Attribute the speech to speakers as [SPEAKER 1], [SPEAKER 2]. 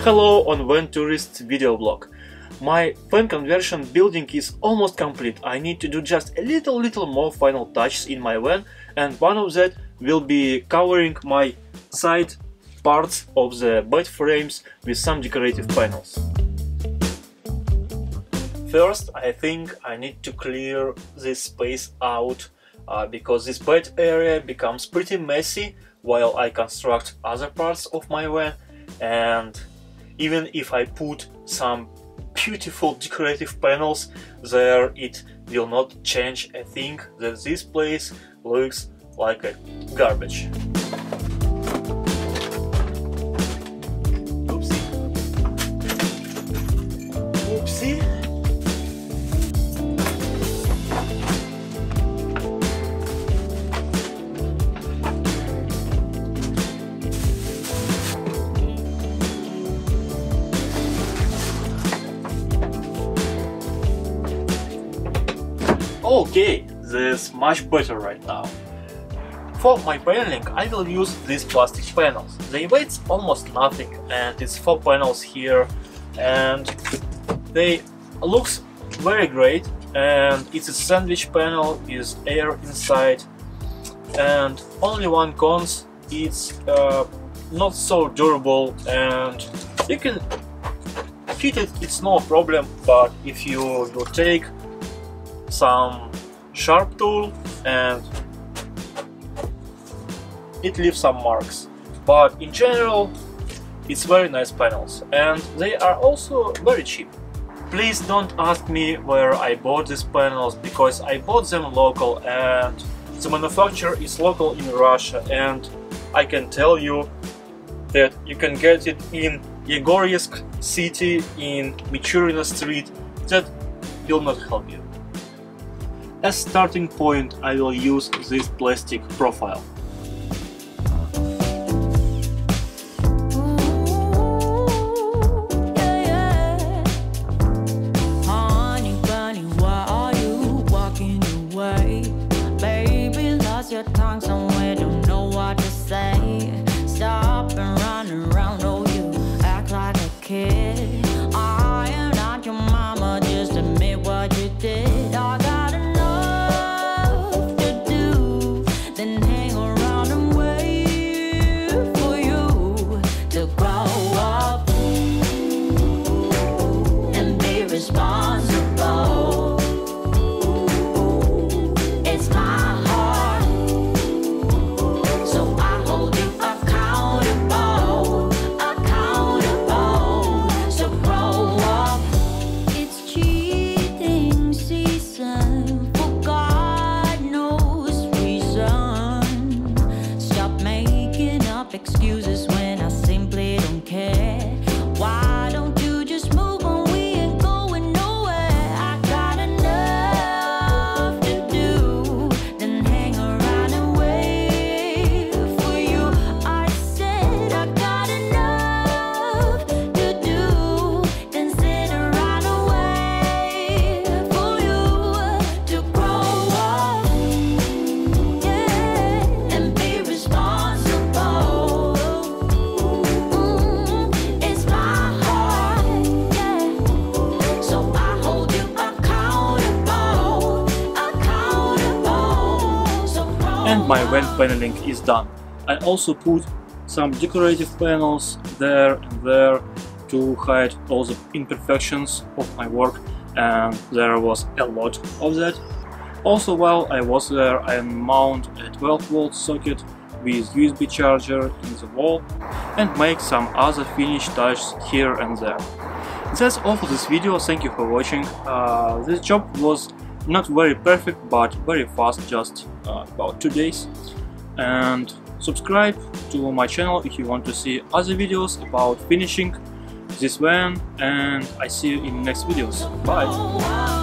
[SPEAKER 1] Hello on VanTourist video blog. My van conversion building is almost complete. I need to do just a little more final touches in my van, and one of that will be covering my side parts of the bed frames with some decorative panels. First, I think I need to clear this space out because this bed area becomes pretty messy while I construct other parts of my van, and even if I put some beautiful decorative panels there, it will not change a thing that this place looks like a garbage. Oopsie. Oopsie. Okay, this is much better right now. For my paneling I will use these plastic panels. They weigh almost nothing, and it's 4 panels here, and they looks very great, and it's a sandwich panel with air inside, and only one cons, it's not so durable, and you can fit it, it's no problem, but if you take some sharp tool and it leaves some marks, but in general it's very nice panels, and they are also very cheap. Please don't ask me where I bought these panels, because I bought them local, and the manufacturer is local in Russia, and I can tell you that you can get it in Yegorsk city, in Michurina street. That will not help you. As starting point I will use this plastic profile.
[SPEAKER 2] Honey bunny, why are you walking away? Baby, lost your tongue somewhere, don't know what to say. Stop and run around, oh you act like a kid. I am not your mama, just admit what you did. I got excuses when I simply don't care. Why don't you just move on? We ain't going nowhere. I got enough to do than hang around and wait for you. I said I got enough to do than sit around and wait for you to grow up, yeah, and be responsible.
[SPEAKER 1] And my van paneling is done. I also put some decorative panels there and there to hide all the imperfections of my work, and there was a lot of that. Also, while I was there, I mounted a 12-volt socket with USB charger in the wall and make some other finish touches here and there. That's all for this video, thank you for watching. This job was not very perfect, but very fast, just about 2 days. And subscribe to my channel if you want to see other videos about finishing this van, and I see you in next videos. Bye!